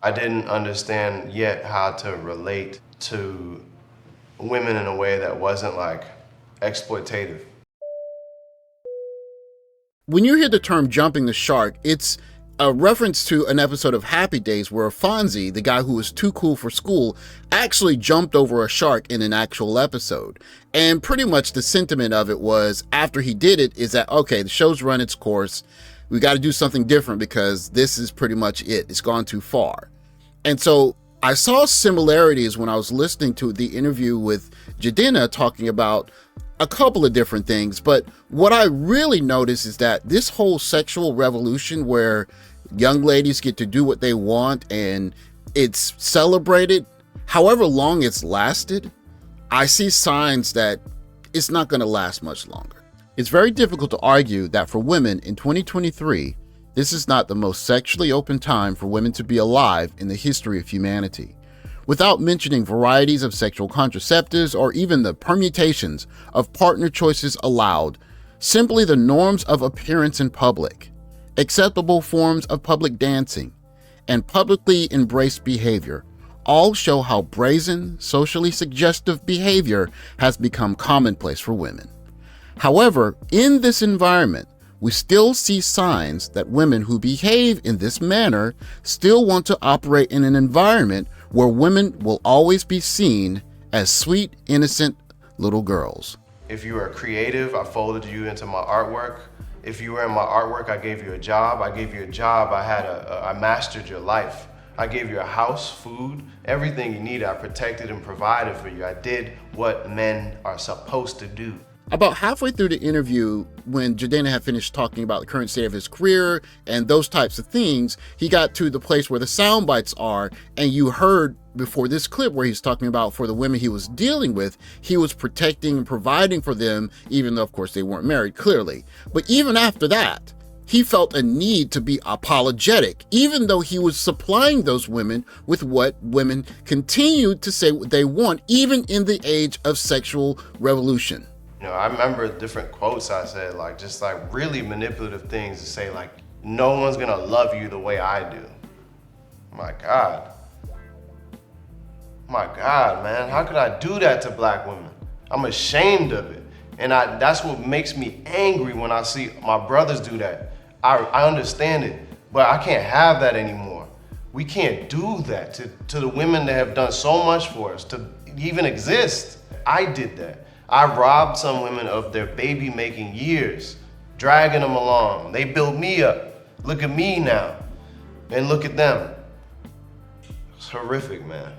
I didn't understand yet how to relate to women in a way that wasn't like exploitative. When you hear the term jumping the shark, it's a reference to an episode of Happy Days where Fonzie, the guy who was too cool for school, actually jumped over a shark in an actual episode. And pretty much the sentiment of it was, after he did it, is that, okay, the show's run its course. We got to do something different because this is pretty much it. It's gone too far. And so I saw similarities when I was listening to the interview with Jidenna talking about a couple of different things, but what I really noticed is that this whole sexual revolution where young ladies get to do what they want and it's celebrated, however long it's lasted, I see signs that it's not going to last much longer. It's very difficult to argue that for women in 2023, this is not the most sexually open time for women to be alive in the history of humanity. Without mentioning varieties of sexual contraceptives or even the permutations of partner choices allowed, simply the norms of appearance in public, acceptable forms of public dancing, and publicly embraced behavior all show how brazen, socially suggestive behavior has become commonplace for women. However, in this environment, we still see signs that women who behave in this manner still want to operate in an environment where women will always be seen as sweet, innocent little girls. If you were creative, I folded you into my artwork. If you were in my artwork, I gave you a job. I gave you a job. I mastered your life. I gave you a house, food, everything you needed. I protected and provided for you. I did what men are supposed to do. About halfway through the interview, when Jidenna had finished talking about the current state of his career and those types of things, he got to the place where the sound bites are, and you heard before this clip where he's talking about for the women he was dealing with, he was protecting and providing for them, even though, of course, they weren't married, clearly. But even after that, he felt a need to be apologetic, even though he was supplying those women with what women continued to say what they want, even in the age of sexual revolution. You know, I remember different quotes I said, like just like really manipulative things to say, like, no one's gonna love you the way I do. My God, man, how could I do that to black women? I'm ashamed of it. And that's what makes me angry when I see my brothers do that. I understand it, but I can't have that anymore. We can't do that to the women that have done so much for us to even exist. I did that. I robbed some women of their baby making years, dragging them along. They built me up. Look at me now, and look at them. It's horrific, man.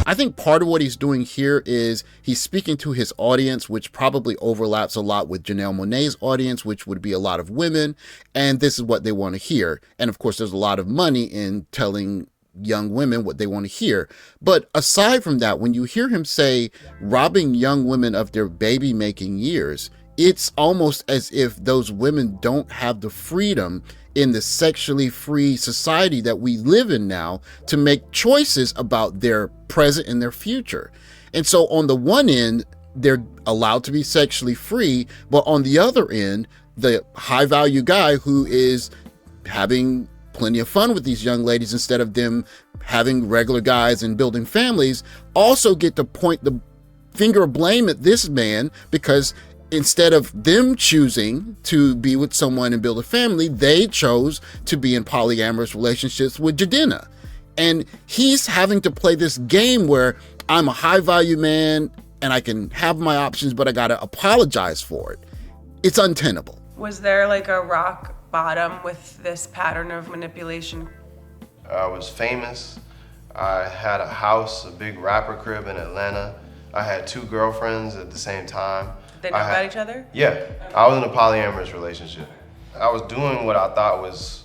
I think part of what he's doing here is he's speaking to his audience, which probably overlaps a lot with Janelle Monáe's audience, which would be a lot of women, and this is what they want to hear. And of course, there's a lot of money in telling young women what they want to hear. But aside from that, when you hear him say robbing young women of their baby making years, it's almost as if those women don't have the freedom in the sexually free society that we live in now to make choices about their present and their future. And so on the one end, they're allowed to be sexually free, but on the other end, the high value guy who is having plenty of fun with these young ladies instead of them having regular guys and building families also get to point the finger of blame at this man because instead of them choosing to be with someone and build a family, they chose to be in polyamorous relationships with Jidenna. And he's having to play this game where I'm a high value man and I can have my options, but I gotta apologize for it. It's untenable. Was there like a rock bottom with this pattern of manipulation? I was famous. I had a house, a big rapper crib in Atlanta. I had 2 girlfriends at the same time. They know about each other? Yeah, I was in a polyamorous relationship. I was doing what I thought was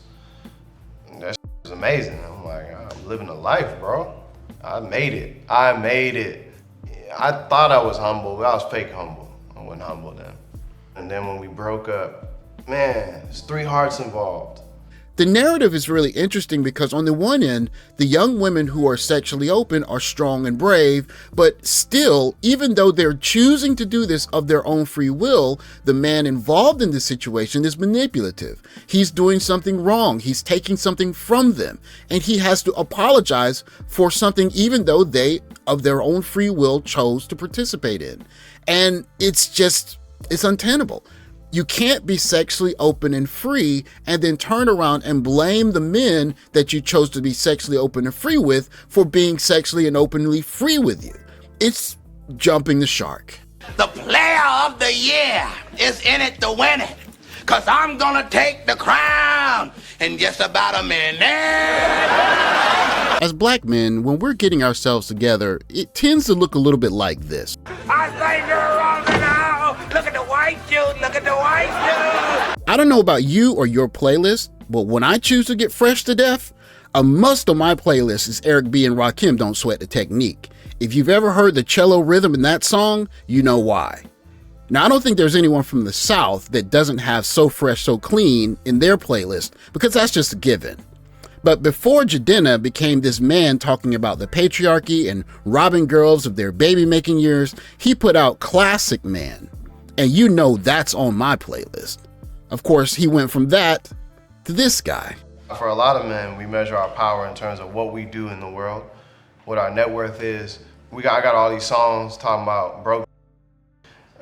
amazing. I'm like, I'm living a life, bro. I made it. I thought I was humble, but I was fake humble. I wasn't humble then. And then when we broke up, man, there's 3 hearts involved. The narrative is really interesting because on the one end, the young women who are sexually open are strong and brave, but still, even though they're choosing to do this of their own free will, the man involved in this situation is manipulative. He's doing something wrong. He's taking something from them, and he has to apologize for something even though they, of their own free will, chose to participate in. And it's untenable. You can't be sexually open and free and then turn around and blame the men that you chose to be sexually open and free with for being sexually and openly free with you. It's jumping the shark. The player of the year is in it to win it, 'cause I'm gonna take the crown in just about a minute. As black men, when we're getting ourselves together, it tends to look a little bit like this. I think you're wrong now. Look at the white dude, look at the white dude. I don't know about you or your playlist, but when I choose to get fresh to death, a must on my playlist is Eric B. and Rakim, Don't Sweat the Technique. If you've ever heard the cello rhythm in that song, you know why. Now, I don't think there's anyone from the South that doesn't have So Fresh, So Clean in their playlist, because that's just a given. But before Jidenna became this man talking about the patriarchy and robbing girls of their baby-making years, he put out Classic Man. And you know that's on my playlist. Of course, he went from that to this guy. For a lot of men, we measure our power in terms of what we do in the world, what our net worth is. I got all these songs talking about broke,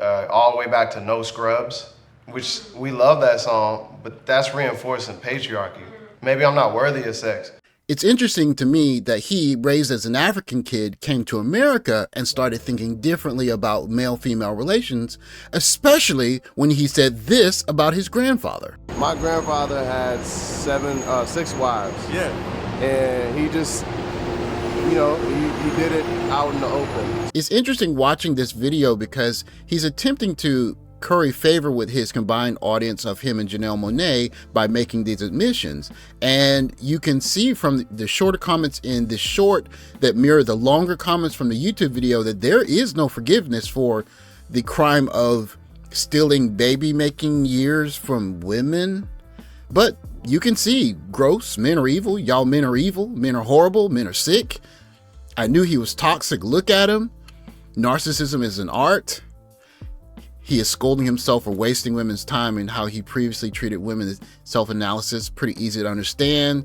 all the way back to No Scrubs, which we love that song, but that's reinforcing patriarchy. Maybe I'm not worthy of sex. It's interesting to me that he, raised as an African kid, came to America and started thinking differently about male-female relations, especially when he said this about his grandfather. My grandfather had 6 wives. Yeah. And he just, he did it out in the open. It's interesting watching this video because he's attempting to curry favor with his combined audience of him and Janelle Monáe by making these admissions. And you can see from the shorter comments in this short that mirror the longer comments from the YouTube video that there is no forgiveness for the crime of stealing baby-making years from women. But you can see, gross, men are evil, y'all men are evil, men are horrible, men are sick. I knew he was toxic, look at him. Narcissism is an art. He is scolding himself for wasting women's time and how he previously treated women as self-analysis. Pretty easy to understand.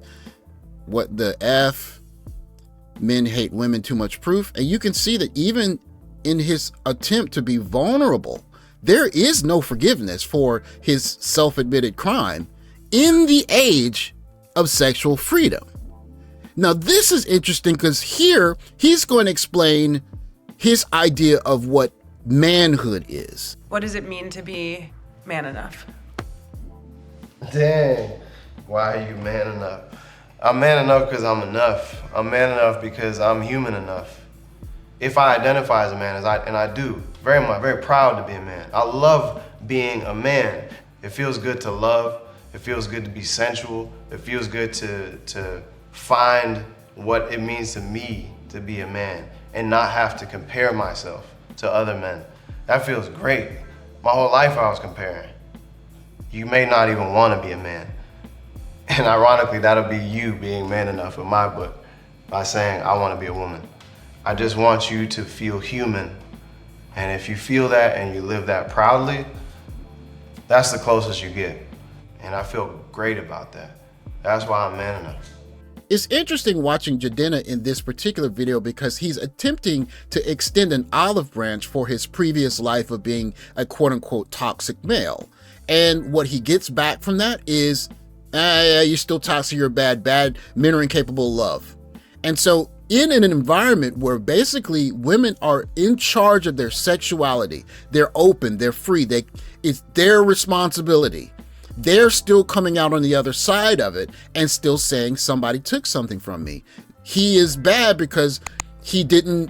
What the F? Men hate women, too much proof. And you can see that even in his attempt to be vulnerable, there is no forgiveness for his self-admitted crime in the age of sexual freedom. Now, this is interesting because here he's going to explain his idea of what manhood is. What does it mean to be man enough? Dang, why are you man enough? I'm man enough because I'm enough. I'm man enough because I'm human enough. If I identify as a man, and I do, very proud to be a man. I love being a man. It feels good to love. It feels good to be sensual. It feels good to find what it means to me to be a man and not have to compare myself to other men. That feels great. My whole life I was comparing. You may not even want to be a man. And ironically, that'll be you being man enough in my book by saying, I want to be a woman. I just want you to feel human. And if you feel that and you live that proudly, that's the closest you get. And I feel great about that. That's why I'm man enough. It's interesting watching Jidenna in this particular video because he's attempting to extend an olive branch for his previous life of being a quote-unquote toxic male. And what he gets back from that is, you're still toxic, you're bad, men are incapable of love. And so in an environment where basically women are in charge of their sexuality, they're open, they're free, it's their responsibility. They're still coming out on the other side of it and still saying somebody took something from me. He is bad because he didn't,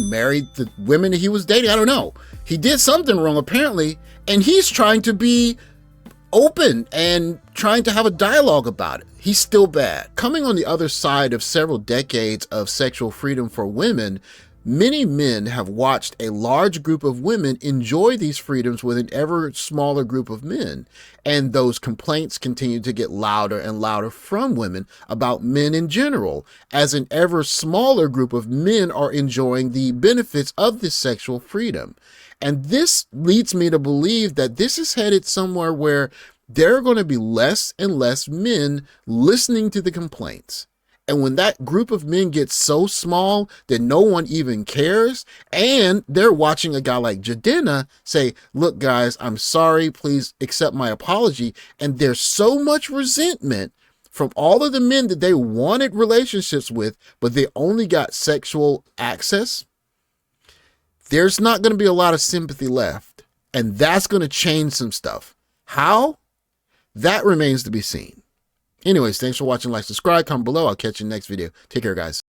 marry the women he was dating. I don't know. He did something wrong apparently, and he's trying to be open and trying to have a dialogue about it. He's still bad. Coming on the other side of several decades of sexual freedom for women, Many men have watched a large group of women enjoy these freedoms with an ever smaller group of men, and those complaints continue to get louder and louder from women about men in general, as an ever smaller group of men are enjoying the benefits of this sexual freedom. And this leads me to believe that this is headed somewhere where there are going to be less and less men listening to the complaints. And when that group of men gets so small that no one even cares, and they're watching a guy like Jidenna say, look, guys, I'm sorry, please accept my apology. And there's so much resentment from all of the men that they wanted relationships with, but they only got sexual access. There's not going to be a lot of sympathy left. And that's going to change some stuff. How? That remains to be seen. Anyways, thanks for watching. Like, subscribe, comment below. I'll catch you in the next video. Take care, guys.